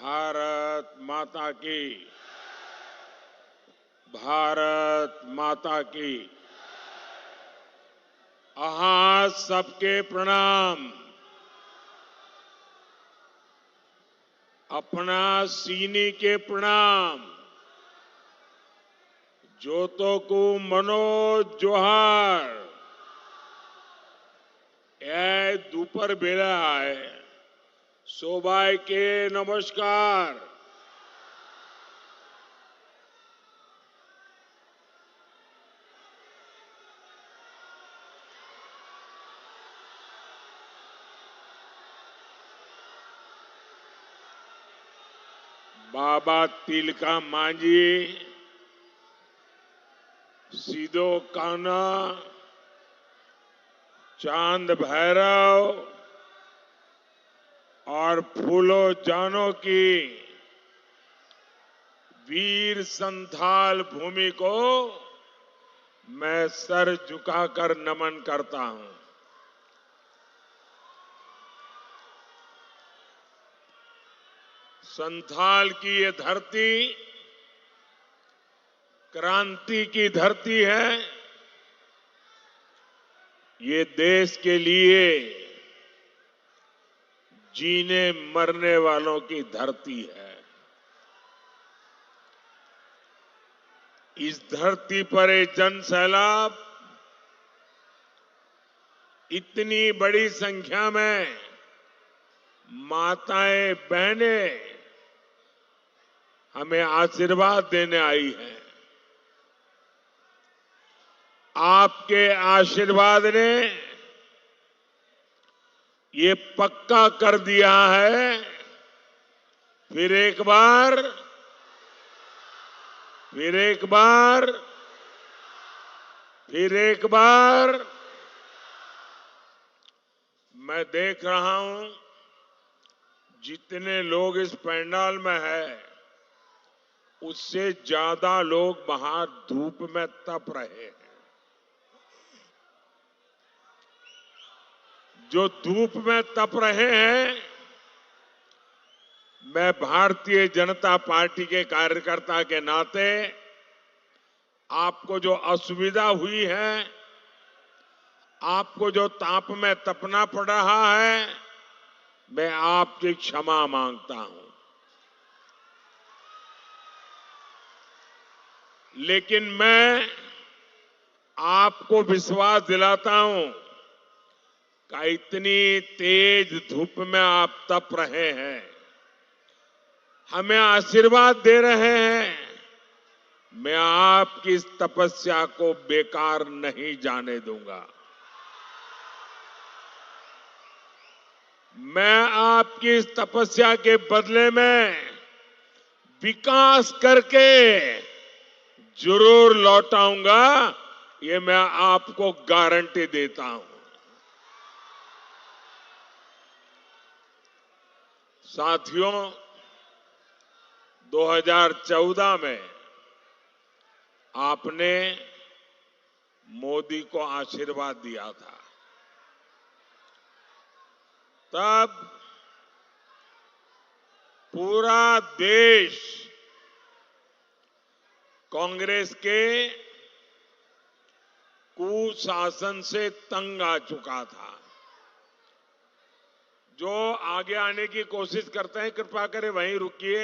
भारत माता की, भारत माता की। आहा सबके प्रणाम। अपना सीनी के प्रणाम। जोतो को मनोज जोहार। ए दोपहर बेला है। सोबाई के नमस्कार। बाबा तिलका मांझी, सीधो कान्हा, चांद भैरव और फूलो जानो की वीर संथाल भूमि को मैं सर झुकाकर नमन करता हूं। संथाल की ये धरती क्रांति की धरती है। ये देश के लिए जीने मरने वालों की धरती है। इस धरती पर एक जन सैलाब इतनी बड़ी संख्या में माताएं बहनें हमें आशीर्वाद देने आई हैं। आपके आशीर्वाद ने ये पक्का कर दिया है। फिर एक बार मैं देख रहा हूं जितने लोग इस पंडाल में हैं, उससे ज्यादा लोग बाहर धूप में तप रहे हैं। जो धूप में तप रहे हैं, मैं भारतीय जनता पार्टी के कार्यकर्ता के नाते आपको जो असुविधा हुई है, आपको जो ताप में तपना पड़ रहा है, मैं आपकी क्षमा मांगता हूं। लेकिन मैं आपको विश्वास दिलाता हूं कि इतनी तेज धूप में आप तप रहे हैं, हमें आशीर्वाद दे रहे हैं। मैं आपकी इस तपस्या को बेकार नहीं जाने दूंगा। मैं आपकी इस तपस्या के बदले में विकास करके जरूर लौटाऊंगा, ये मैं आपको गारंटी देता हूं। साथियों, 2014 में आपने मोदी को आशीर्वाद दिया था। तब पूरा देश कांग्रेस के कुशासन से तंग आ चुका था। जो आगे आने की कोशिश करते हैं, कृपा करें वहीं रुकिए।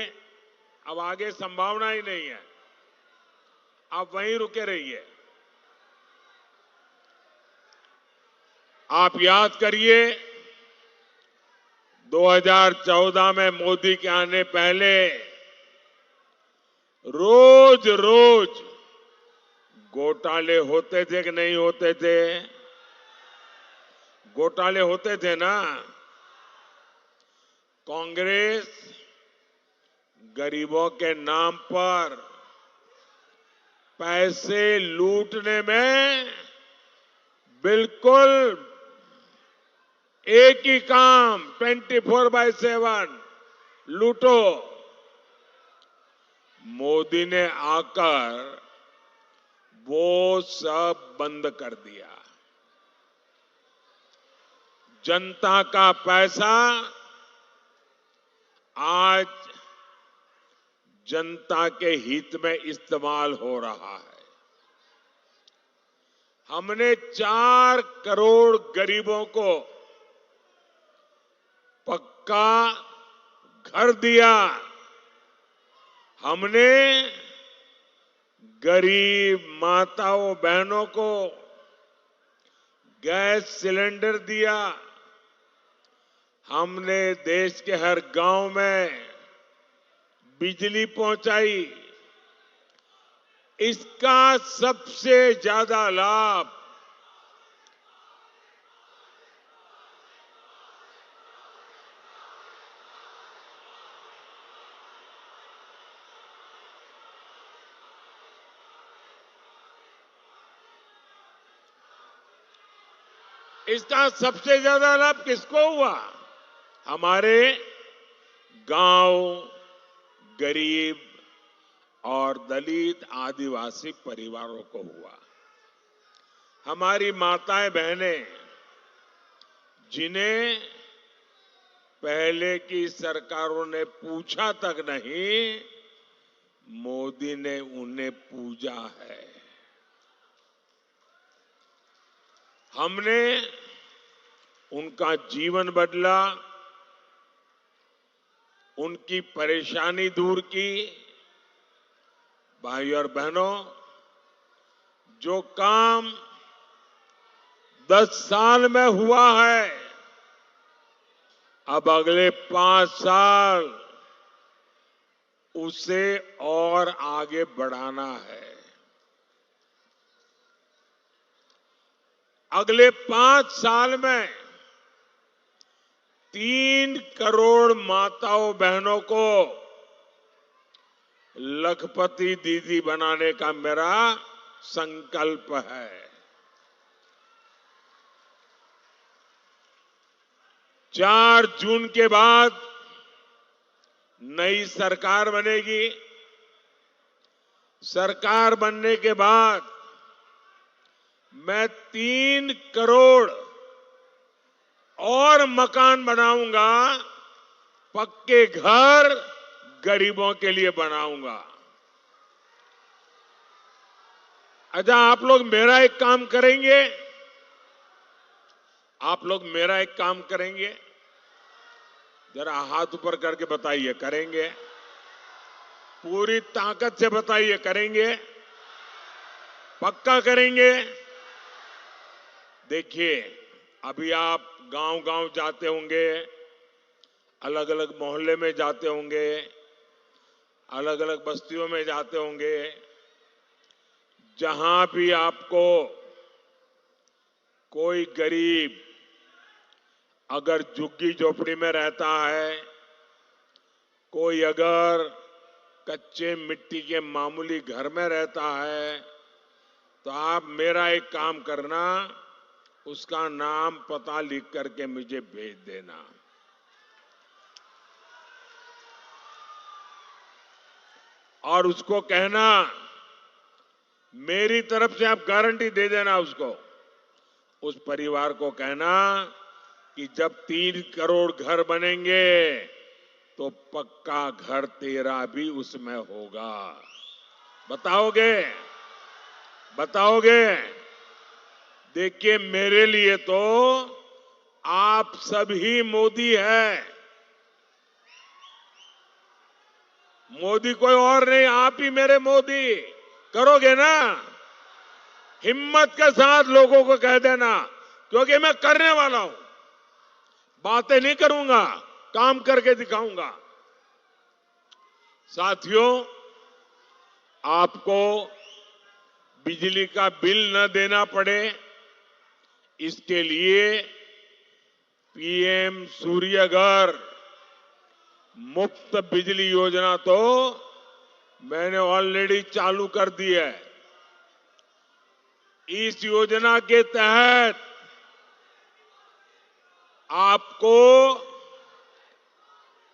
अब आगे संभावना ही नहीं है, आप वहीं रुके रहिए। आप याद करिए, 2014 में मोदी के आने पहले रोज रोज घोटाले होते थे कि नहीं होते थे? घोटाले होते थे ना। कांग्रेस गरीबों के नाम पर पैसे लूटने में बिल्कुल एक ही काम, 24/7 लूटो। मोदी ने आकर वो सब बंद कर दिया। जनता का पैसा आज जनता के हित में इस्तेमाल हो रहा है। हमने 4 करोड़ गरीबों को पक्का घर दिया। हमने गरीब माताओं बहनों को गैस सिलेंडर दिया। हमने देश के हर गांव में बिजली पहुंचाई। इसका सबसे ज्यादा लाभ किसको हुआ? हमारे गांव, गरीब और दलित आदिवासी परिवारों को हुआ। हमारी माताएं बहनें जिन्हें पहले की सरकारों ने पूछा तक नहीं, मोदी ने उन्हें पूजा है। हमने उनका जीवन बदला, उनकी परेशानी दूर की। भाई और बहनों, जो काम 10 साल में हुआ है, अब अगले 5 साल उसे और आगे बढ़ाना है। अगले 5 साल में 3 करोड़ माताओं बहनों को लखपति दीदी बनाने का मेरा संकल्प है। 4 जून के बाद नई सरकार बनेगी। सरकार बनने के बाद मैं 3 करोड़ और मकान बनाऊंगा, पक्के घर गरीबों के लिए बनाऊंगा। अच्छा, आप लोग मेरा एक काम करेंगे? आप लोग मेरा एक काम करेंगे? जरा हाथ ऊपर करके बताइए, करेंगे? पूरी ताकत से बताइए, करेंगे? पक्का करेंगे? देखिए, अभी आप गांव-गांव जाते होंगे, अलग अलग मोहल्ले में जाते होंगे, अलग अलग बस्तियों में जाते होंगे। जहां भी आपको कोई गरीब अगर झुग्गी झोपड़ी में रहता है, कोई अगर कच्चे मिट्टी के मामूली घर में रहता है, तो आप मेरा एक काम करना, उसका नाम पता लिख करके मुझे भेज देना। और उसको कहना, मेरी तरफ से आप गारंटी दे देना उसको। उस परिवार को कहना कि जब 3 करोड़ घर बनेंगे तो पक्का घर तेरा भी उसमें होगा। बताओगे? बताओगे? देखिए, मेरे लिए तो आप सभी मोदी है। मोदी कोई और नहीं, आप ही मेरे मोदी। करोगे ना? हिम्मत के साथ लोगों को कह देना, क्योंकि मैं करने वाला हूं। बातें नहीं करूंगा, काम करके दिखाऊंगा। साथियों, आपको बिजली का बिल न देना पड़े, इसके लिए पीएम सूर्यघर मुफ्त बिजली योजना तो मैंने ऑलरेडी चालू कर दी है। इस योजना के तहत आपको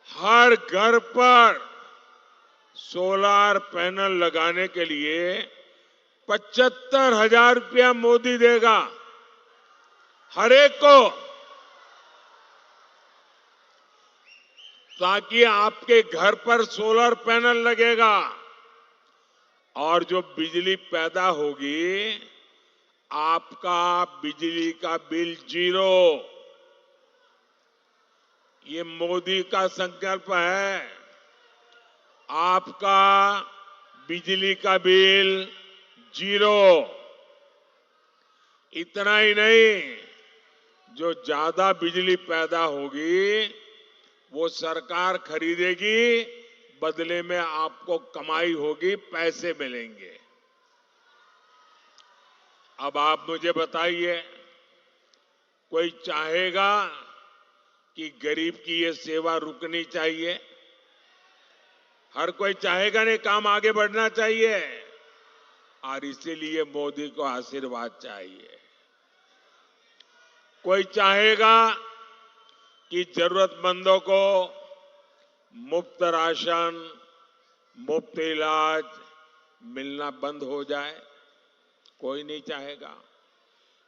हर घर पर सोलार पैनल लगाने के लिए 75,000 रुपया मोदी देगा, हर एक को। ताकि आपके घर पर सोलर पैनल लगेगा और जो बिजली पैदा होगी आपका बिजली का बिल जीरो। ये मोदी का संकल्प है। आपका बिजली का बिल जीरो। इतना ही नहीं, जो ज्यादा बिजली पैदा होगी वो सरकार खरीदेगी, बदले में आपको कमाई होगी, पैसे मिलेंगे। अब आप मुझे बताइए, कोई चाहेगा कि गरीब की ये सेवा रुकनी चाहिए? हर कोई चाहेगा नहीं, काम आगे बढ़ना चाहिए और इसीलिए मोदी को आशीर्वाद चाहिए। कोई चाहेगा कि जरूरतमंदों को मुफ्त राशन, मुफ्त इलाज मिलना बंद हो जाए? कोई नहीं चाहेगा।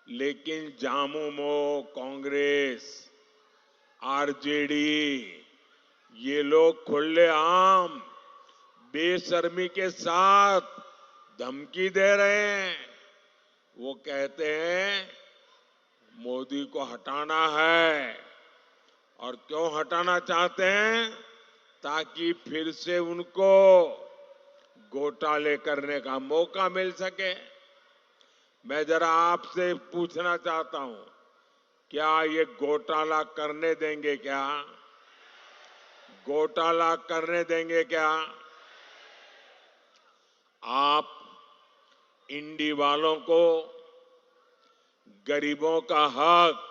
लेकिन झामुमो, कांग्रेस, आरजेडी ये लोग खुलेआम बेशर्मी के साथ धमकी दे रहे हैं। वो कहते हैं मोदी को हटाना है। और क्यों हटाना चाहते हैं? ताकि फिर से उनको घोटाले करने का मौका मिल सके। मैं जरा आपसे पूछना चाहता हूं, क्या ये घोटाला करने देंगे? क्या घोटाला करने देंगे? क्या आप इंडी वालों को गरीबों का हक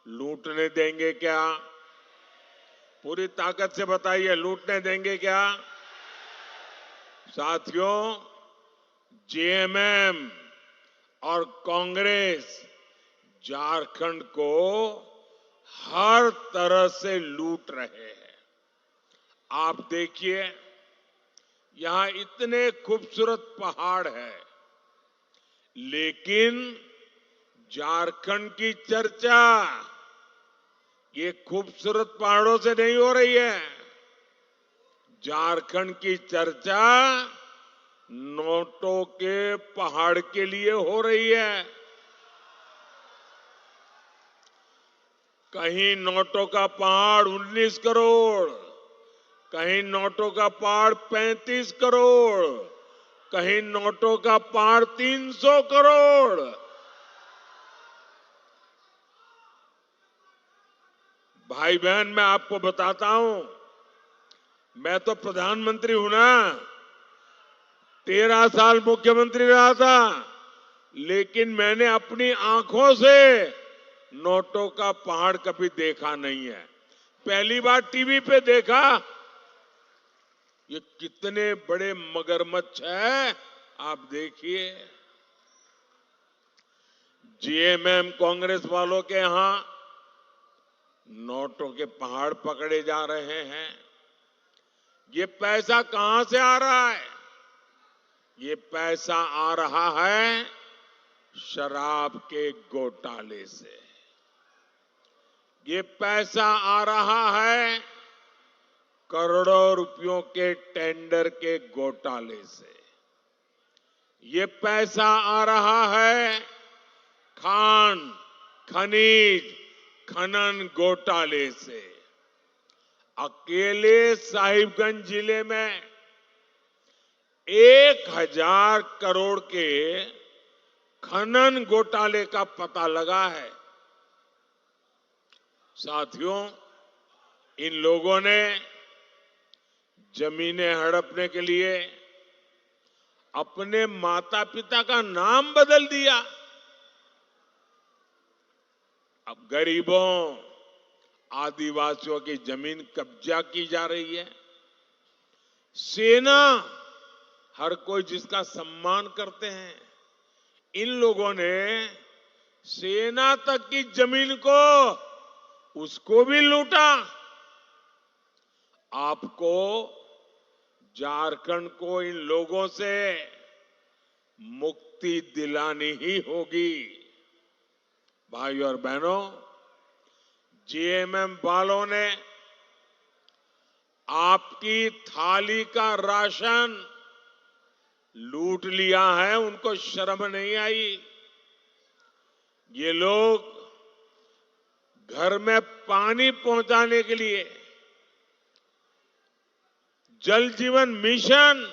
लूटने देंगे? क्या पूरी ताकत से बताइए, लूटने देंगे क्या? साथियों, जेएमएम और कांग्रेस झारखंड को हर तरह से लूट रहे हैं। आप देखिए, यहां इतने खूबसूरत पहाड़ हैं, लेकिन झारखंड की चर्चा ये खूबसूरत पहाड़ों से नहीं हो रही है। झारखंड की चर्चा नोटों के पहाड़ के लिए हो रही है। कहीं नोटों का पहाड़ 19 करोड़, कहीं नोटों का पहाड़ 35 करोड़, कहीं नोटों का पहाड़ 300 करोड़। भाई बहन, मैं आपको बताता हूं, मैं तो प्रधानमंत्री हूं ना, 13 साल मुख्यमंत्री रहा था, लेकिन मैंने अपनी आंखों से नोटों का पहाड़ कभी देखा नहीं है। पहली बार टीवी पे देखा। ये कितने बड़े मगरमच्छ है, आप देखिए। जेएमएम कांग्रेस वालों के यहां नोटों के पहाड़ पकड़े जा रहे हैं। ये पैसा कहां से आ रहा है? ये पैसा आ रहा है शराब के घोटाले से। ये पैसा आ रहा है करोड़ों रुपयों के टेंडर के घोटाले से। ये पैसा आ रहा है खान, खनिज, खनन घोटाले से। अकेले साहिबगंज जिले में 1000 करोड़ के खनन घोटाले का पता लगा है। साथियों, इन लोगों ने जमीनें हड़पने के लिए अपने माता पिता का नाम बदल दिया। अब गरीबों, आदिवासियों की जमीन कब्जा की जा रही है। सेना, हर कोई जिसका सम्मान करते हैं, इन लोगों ने सेना तक की जमीन को, उसको भी लूटा। आपको झारखंड को इन लोगों से मुक्ति दिलानी ही होगी। भाइयों और बहनों, जेएमएम वालों ने आपकी थाली का राशन लूट लिया है, उनको शर्म नहीं आई। ये लोग घर में पानी पहुंचाने के लिए जल जीवन मिशन,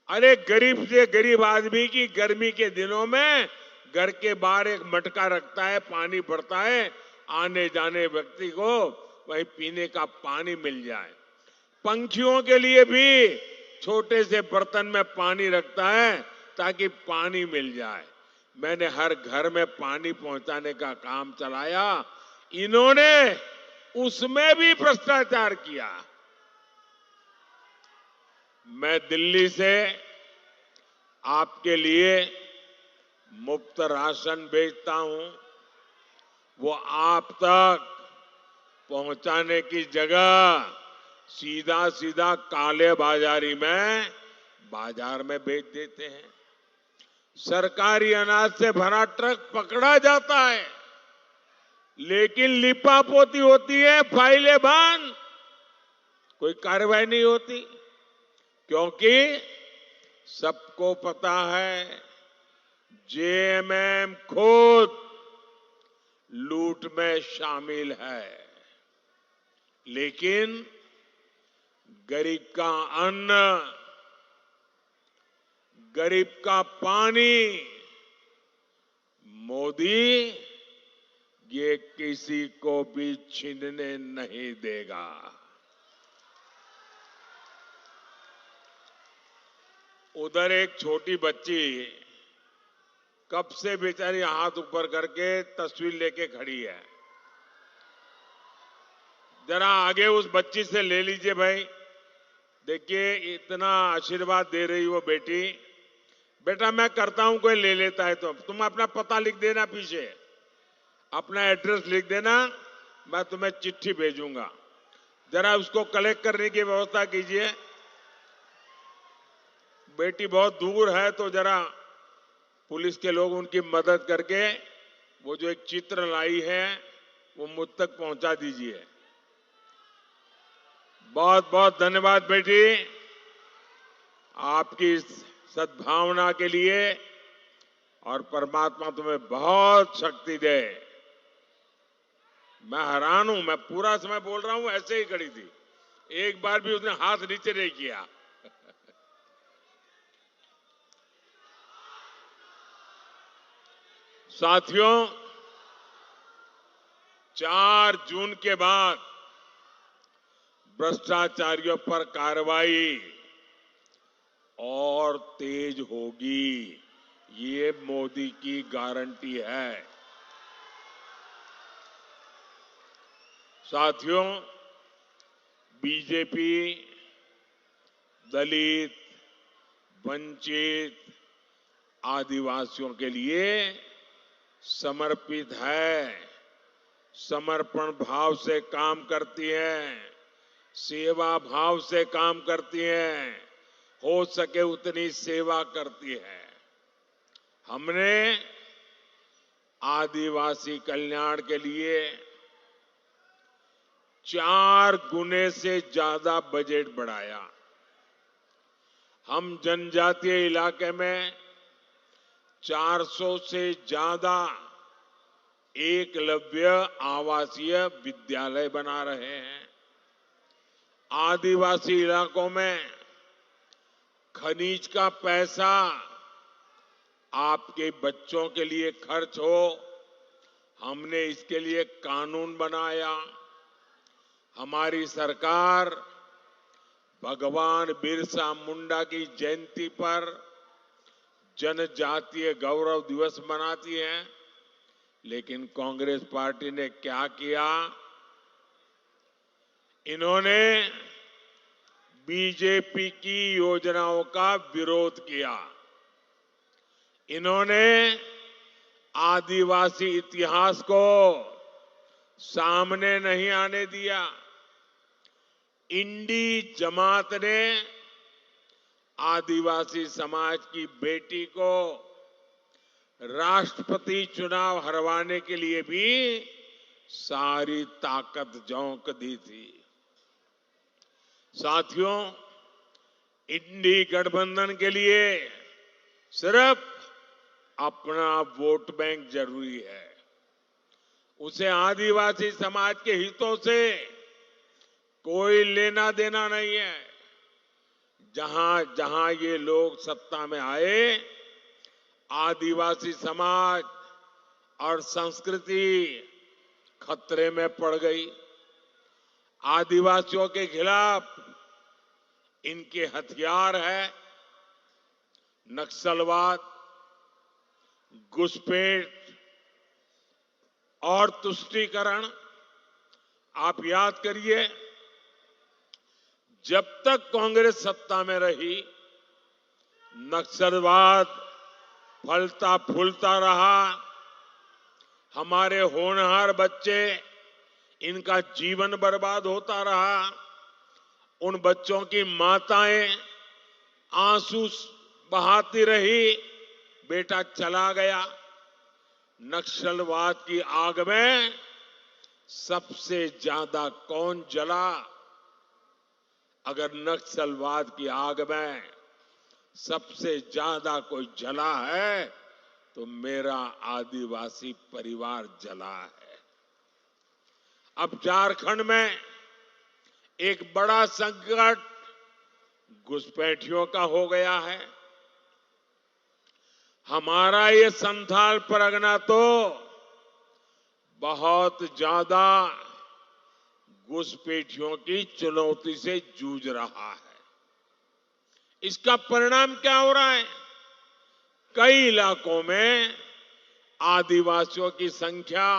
अरे गरीब से गरीब आदमी की गर्मी के दिनों में घर के बाहर एक मटका रखता है, पानी भरता है, आने जाने व्यक्ति को वही पीने का पानी मिल जाए। पंछियों के लिए भी छोटे से बर्तन में पानी रखता है ताकि पानी मिल जाए। मैंने हर घर में पानी पहुंचाने का काम चलाया, इन्होंने उसमें भी भ्रष्टाचार किया। मैं दिल्ली से आपके लिए मुफ्त राशन भेजता हूं, वो आप तक पहुंचाने की जगह सीधा सीधा काले बाजारी में बाजार में बेच देते हैं। सरकारी अनाज से भरा ट्रक पकड़ा जाता है, लेकिन लिपापोती होती है, फाइलें बंद, कोई कार्रवाई नहीं होती, क्योंकि सबको पता है जेएमएम खुद लूट में शामिल है। लेकिन गरीब का अन्न, गरीब का पानी मोदी ये किसी को भी छीनने नहीं देगा। उधर एक छोटी बच्ची कब से बेचारी हाथ ऊपर करके तस्वीर लेके खड़ी है। जरा आगे उस बच्ची से ले लीजिए भाई। देखिए इतना आशीर्वाद दे रही वो बेटी। बेटा मैं करता हूं, कोई ले लेता है तो तुम अपना पता लिख देना, पीछे अपना एड्रेस लिख देना, मैं तुम्हें चिट्ठी भेजूंगा। जरा उसको कलेक्ट करने की व्यवस्था कीजिए। बेटी बहुत दूर है तो जरा पुलिस के लोग उनकी मदद करके वो जो एक चित्र लाई है वो मुझ तक पहुंचा दीजिए। बहुत बहुत धन्यवाद बेटी, आपकी इस सद्भावना के लिए, और परमात्मा तुम्हें बहुत शक्ति दे। मैं हैरान हूं, मैं पूरा समय बोल रहा हूं, ऐसे ही खड़ी थी, एक बार भी उसने हाथ नीचे नहीं किया। साथियों, 4 जून के बाद भ्रष्टाचारियों पर कार्रवाई और तेज होगी, ये मोदी की गारंटी है। साथियों, बीजेपी दलित, वंचित, आदिवासियों के लिए समर्पित है, समर्पण भाव से काम करती है, सेवा भाव से काम करती है, हो सके उतनी सेवा करती है। हमने आदिवासी कल्याण के लिए 4 गुने से ज्यादा बजट बढ़ाया। हम जनजातीय इलाके में 400 से ज्यादा एकलव्य आवासीय विद्यालय बना रहे हैं। आदिवासी इलाकों में खनिज का पैसा आपके बच्चों के लिए खर्च हो, हमने इसके लिए कानून बनाया। हमारी सरकार भगवान बिरसा मुंडा की जयंती पर जनजातीय गौरव दिवस मनाती है, लेकिन कांग्रेस पार्टी ने क्या किया, इन्होंने बीजेपी की योजनाओं का विरोध किया। इन्होंने आदिवासी इतिहास को सामने नहीं आने दिया। इंडी जमात ने आदिवासी समाज की बेटी को राष्ट्रपति चुनाव हरवाने के लिए भी सारी ताकत झोंक दी थी। साथियों, इंडी गठबंधन के लिए सिर्फ अपना वोट बैंक जरूरी है। उसे आदिवासी समाज के हितों से कोई लेना देना नहीं है। जहां जहां ये लोग सत्ता में आए, आदिवासी समाज और संस्कृति खतरे में पड़ गई। आदिवासियों के खिलाफ इनके हथियार है नक्सलवाद, घुसपैठ और तुष्टीकरण। आप याद करिए, जब तक कांग्रेस सत्ता में रही, नक्सलवाद फलता फूलता रहा। हमारे होनहार बच्चे, इनका जीवन बर्बाद होता रहा। उन बच्चों की माताएं आंसू बहाती रही, बेटा चला गया। नक्सलवाद की आग में सबसे ज्यादा कौन जला? अगर नक्सलवाद की आग में सबसे ज्यादा कोई जला है तो मेरा आदिवासी परिवार जला है। अब झारखंड में एक बड़ा संकट घुसपैठियों का हो गया है। हमारा ये संथाल परगना तो बहुत ज्यादा घुसपैठियों की चुनौती से जूझ रहा है। इसका परिणाम क्या हो रहा है? कई इलाकों में आदिवासियों की संख्या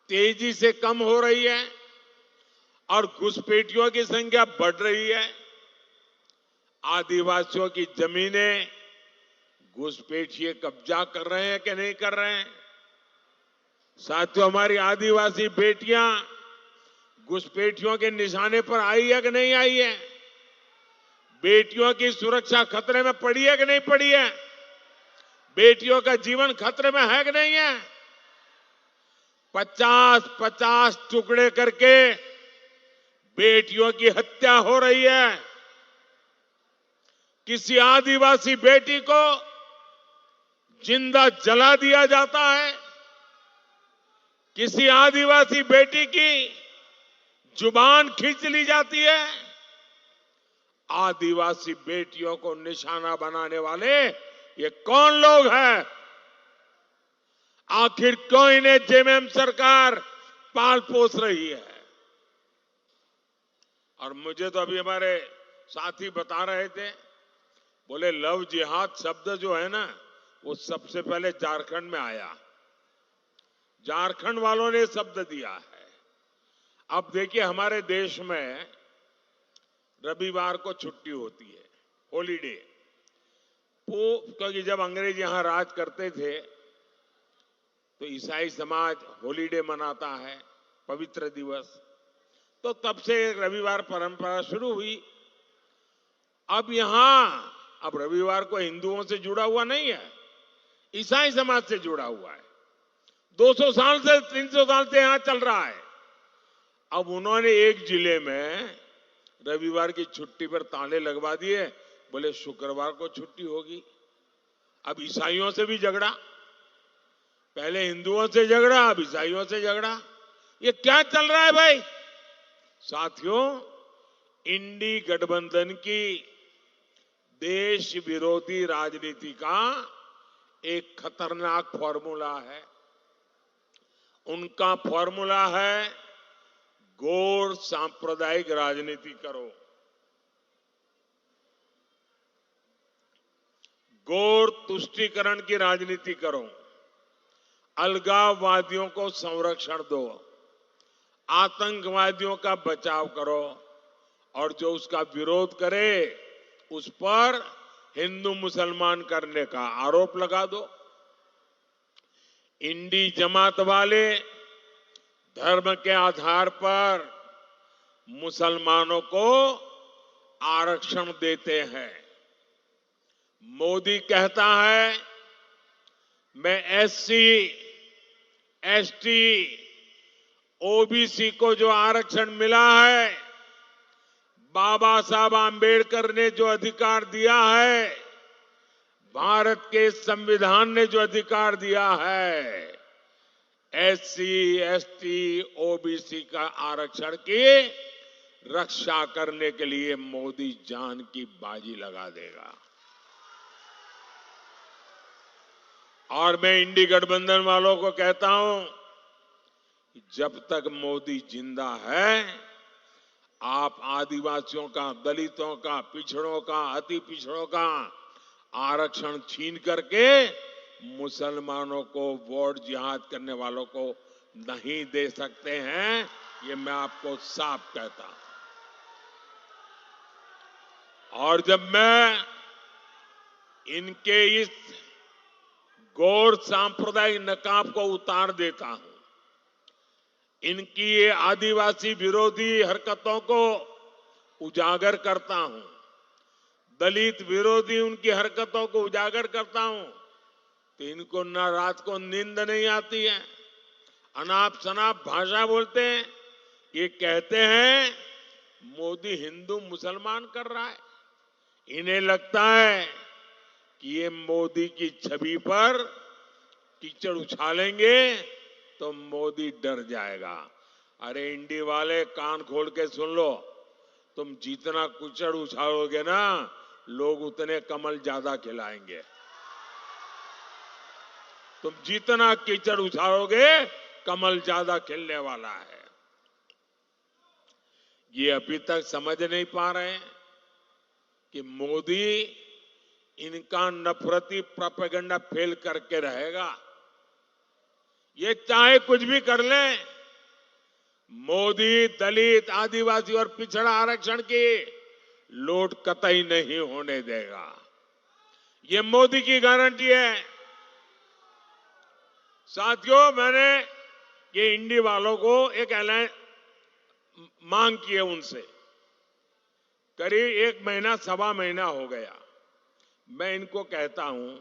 तेजी से कम हो रही है और घुसपैठियों की संख्या बढ़ रही है। आदिवासियों की जमीनें घुसपैठिए कब्जा कर रहे हैं कि नहीं कर रहे हैं? साथियों, हमारी आदिवासी बेटियां घुसपैठियों के निशाने पर आई है कि नहीं आई है? बेटियों की सुरक्षा खतरे में पड़ी है कि नहीं पड़ी है? बेटियों का जीवन खतरे में है कि नहीं है? 50-50 टुकड़े करके बेटियों की हत्या हो रही है। किसी आदिवासी बेटी को जिंदा जला दिया जाता है। किसी आदिवासी बेटी की जुबान खींच ली जाती है। आदिवासी बेटियों को निशाना बनाने वाले ये कौन लोग हैं? आखिर क्यों इन्हें जेएमएम सरकार पाल पोस रही है? और मुझे तो अभी हमारे साथी बता रहे थे, बोले लव जिहाद शब्द जो है ना, वो सबसे पहले झारखंड में आया। झारखंड वालों ने शब्द दिया है। अब देखिए, हमारे देश में रविवार को छुट्टी होती है, हॉलीडे। क्योंकि जब अंग्रेज यहां राज करते थे तो ईसाई समाज हॉलीडे मनाता है, पवित्र दिवस। तो तब से रविवार परंपरा शुरू हुई। अब रविवार को हिंदुओं से जुड़ा हुआ नहीं है, ईसाई समाज से जुड़ा हुआ है। 200 साल से 300 साल से यहां चल रहा है। अब उन्होंने एक जिले में रविवार की छुट्टी पर ताले लगवा दिए, बोले शुक्रवार को छुट्टी होगी। अब ईसाइयों से भी झगड़ा, पहले हिंदुओं से झगड़ा, अब ईसाइयों से झगड़ा। ये क्या चल रहा है भाई? साथियों, इंडी गठबंधन की देश विरोधी राजनीति का एक खतरनाक फॉर्मूला है। उनका फॉर्मूला है गौर सांप्रदायिक राजनीति करो, गौर तुष्टीकरण की राजनीति करो, अलगाववादियों को संरक्षण दो, आतंकवादियों का बचाव करो और जो उसका विरोध करे उस पर हिंदू मुसलमान करने का आरोप लगा दो। इंडी जमात वाले धर्म के आधार पर मुसलमानों को आरक्षण देते हैं। मोदी कहता है मैं एससी, एसटी, ओबीसी को जो आरक्षण मिला है बाबा साहब आंबेडकर ने जो अधिकार दिया है, भारत के संविधान ने जो अधिकार दिया है, एससी, एसटी, ओबीसी का आरक्षण की रक्षा करने के लिए मोदी जान की बाजी लगा देगा। और मैं इंडी गठबंधन वालों को कहता हूं कि जब तक मोदी जिंदा है, आप आदिवासियों का, दलितों का, पिछड़ों का, अति पिछड़ों का आरक्षण छीन करके मुसलमानों को वोट जिहाद करने वालों को नहीं दे सकते हैं। ये मैं आपको साफ कहता हूं। और जब मैं इनके इस गौर सांप्रदायिक नकाब को उतार देता हूं, इनकी ये आदिवासी विरोधी हरकतों को उजागर करता हूं, दलित विरोधी उनकी हरकतों को उजागर करता हूं, तो इनको न रात को नींद नहीं आती है, अनाप शनाप भाषा बोलते हैं। ये कहते हैं मोदी हिंदू मुसलमान कर रहा है। इन्हें लगता है कि ये मोदी की छवि पर कीचड़ उछालेंगे तो मोदी डर जाएगा। अरे इंडी वाले, कान खोल के सुन लो, तुम जितना कीचड़ उछालोगे ना, लोग उतने कमल ज्यादा खिलाएंगे। तुम जितना कीचड़ उछालोगे, कमल ज्यादा खिलने वाला है। ये अभी तक समझ नहीं पा रहे हैं कि मोदी इनका नफरती प्रोपेगेंडा फेल करके रहेगा। ये चाहे कुछ भी कर ले, मोदी दलित, आदिवासी और पिछड़ा आरक्षण की लूट कतई नहीं होने देगा। ये मोदी की गारंटी है। साथियों, मैंने ये इंडी वालों को एक ऐलान मांग की है उनसे। करीब 1 महीना, सवा महीना हो गया। मैं इनको कहता हूं,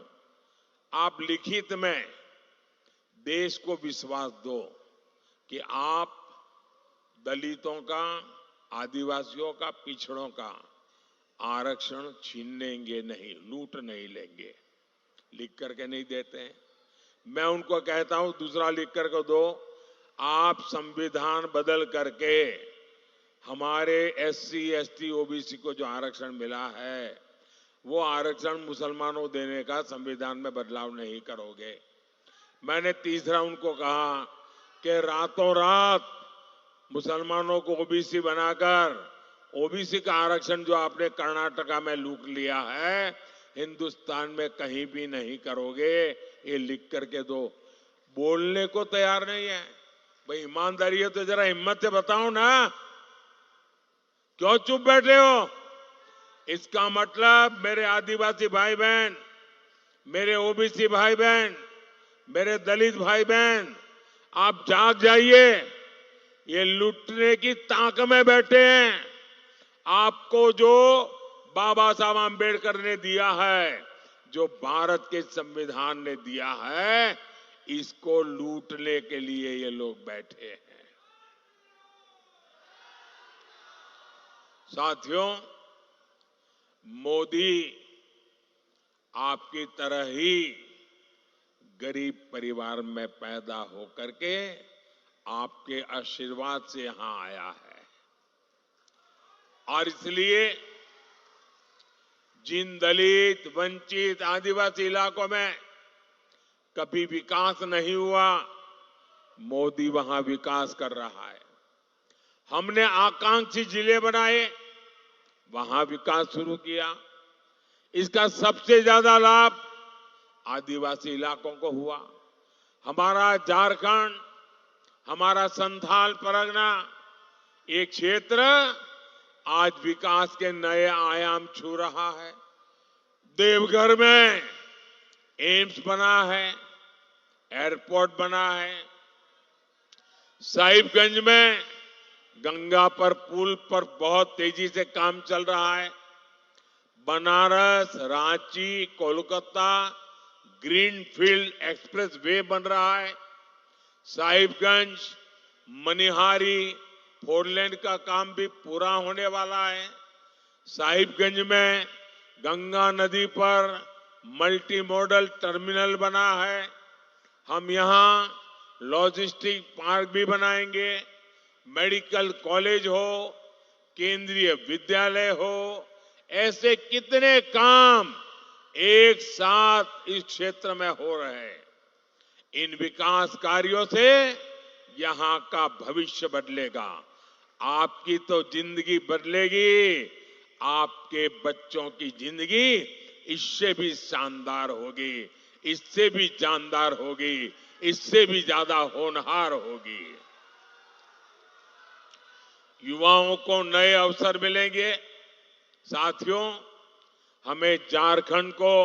आप लिखित में देश को विश्वास दो कि आप दलितों का, आदिवासियों का, पिछड़ों का आरक्षण छीनेंगे नहीं, लूट नहीं लेंगे। लिख करके नहीं देते हैं। मैं उनको कहता हूं, दूसरा लिख करके दो, आप संविधान बदल करके हमारे एससी, एसटी, ओबीसी को जो आरक्षण मिला है, वो आरक्षण मुसलमानों को देने का संविधान में बदलाव नहीं करोगे। मैंने तीसरा उनको कहा कि रातों रात मुसलमानों को ओबीसी बनाकर ओबीसी का आरक्षण जो आपने कर्नाटका में लूट लिया है, हिंदुस्तान में कहीं भी नहीं करोगे। ये लिख करके दो। बोलने को तैयार नहीं है। भाई ईमानदारी है तो जरा हिम्मत से बताओ ना, क्यों चुप बैठे हो? इसका मतलब मेरे आदिवासी भाई बहन, मेरे ओबीसी भाई बहन, मेरे दलित भाई बहन, आप जाग जाइए। ये लूटने की ताक में बैठे हैं। आपको जो बाबा साहब आंबेडकर ने दिया है, जो भारत के संविधान ने दिया है, इसको लूटने के लिए ये लोग बैठे हैं। साथियों, मोदी आपकी तरह ही गरीब परिवार में पैदा होकर के आपके आशीर्वाद से यहां आया है। और इसलिए जिन दलित, वंचित, आदिवासी इलाकों में कभी विकास नहीं हुआ, मोदी वहां विकास कर रहा है। हमने आकांक्षी जिले बनाए, वहां विकास शुरू किया। इसका सबसे ज्यादा लाभ आदिवासी इलाकों को हुआ। हमारा झारखंड, हमारा संथाल परगना, ये क्षेत्र आज विकास के नए आयाम छू रहा है। देवघर में एम्स बना है, एयरपोर्ट बना है। साहिबगंज में गंगा पर पुल पर बहुत तेजी से काम चल रहा है। Banaras, Ranchi, Kolkata greenfield express way बन रहा है। साहिबगंज, मनिहारी 4 लेन का काम भी पूरा होने वाला है। साहिबगंज में गंगा नदी पर मल्टी मॉडल टर्मिनल बना है। हम यहां लॉजिस्टिक पार्क भी बनाएंगे। मेडिकल कॉलेज हो, केंद्रीय विद्यालय हो, ऐसे कितने काम एक साथ इस क्षेत्र में हो रहे हैं। इन विकास कार्यों से यहां का भविष्य बदलेगा। आपकी तो जिंदगी बदलेगी, आपके बच्चों की जिंदगी इससे भी शानदार होगी, इससे भी जानदार होगी, इससे भी ज्यादा होनहार होगी। युवाओं को नए अवसर मिलेंगे। साथियों, हमें झारखंड को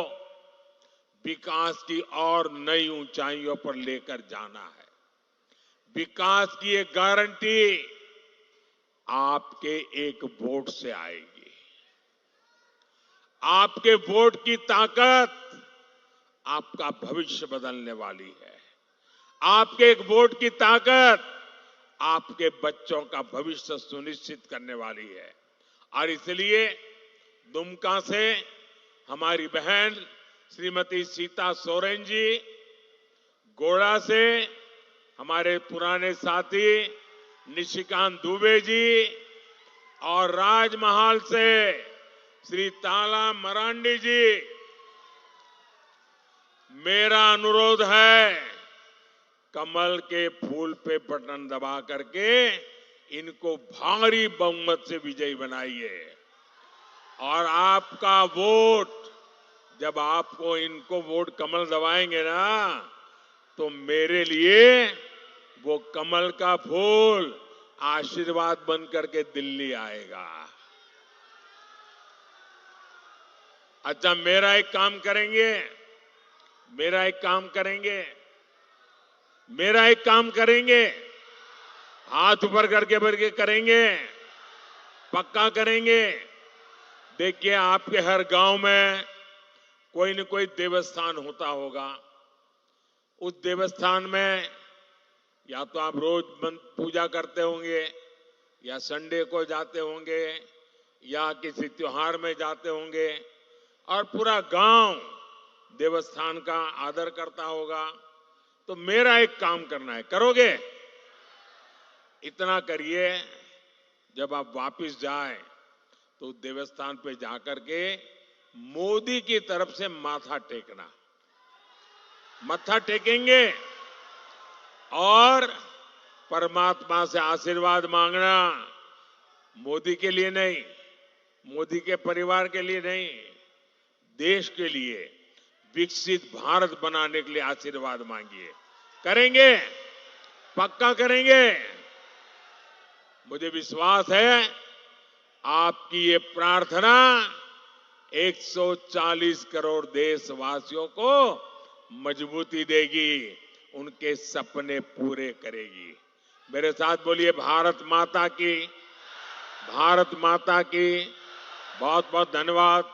विकास की और नई ऊंचाइयों पर लेकर जाना है। विकास की एक गारंटी आपके एक वोट से आएगी। आपके वोट की ताकत आपका भविष्य बदलने वाली है। आपके एक वोट की ताकत आपके बच्चों का भविष्य सुनिश्चित करने वाली है। और इसलिए दुमका से हमारी बहन श्रीमती सीता सोरेन जी, गोड़ा से हमारे पुराने साथी निशिकांत दुबे जी और राजमहल से श्री ताला मरांडी जी, मेरा अनुरोध है, कमल के फूल पे बटन दबा करके इनको भारी बहुमत से विजयी बनाइए। और आपका वोट, जब आपको इनको वोट कमल दबाएंगे ना, तो मेरे लिए वो कमल का फूल आशीर्वाद बन करके दिल्ली आएगा। अच्छा, मेरा एक काम करेंगे, हाथ ऊपर करके करेंगे, पक्का करेंगे। देखिए, आपके हर गांव में कोई न कोई देवस्थान होता होगा। उस देवस्थान में या तो आप रोज पूजा करते होंगे, या संडे को जाते होंगे, या किसी त्योहार में जाते होंगे, और पूरा गांव देवस्थान का आदर करता होगा। तो मेरा एक काम करना है, करोगे? इतना करिए, जब आप वापस जाएं तो देवस्थान पे जाकर के मोदी की तरफ से माथा टेकना, मत्था टेकेंगे और परमात्मा से आशीर्वाद मांगना। मोदी के लिए नहीं, मोदी के परिवार के लिए नहीं, देश के लिए, विकसित भारत बनाने के लिए आशीर्वाद मांगिए। करेंगे? पक्का करेंगे? मुझे विश्वास है आपकी ये प्रार्थना 140 करोड़ देशवासियों को मजबूती देगी, उनके सपने पूरे करेगी। मेरे साथ बोलिए, भारत माता की, भारत माता की। बहुत बहुत धन्यवाद।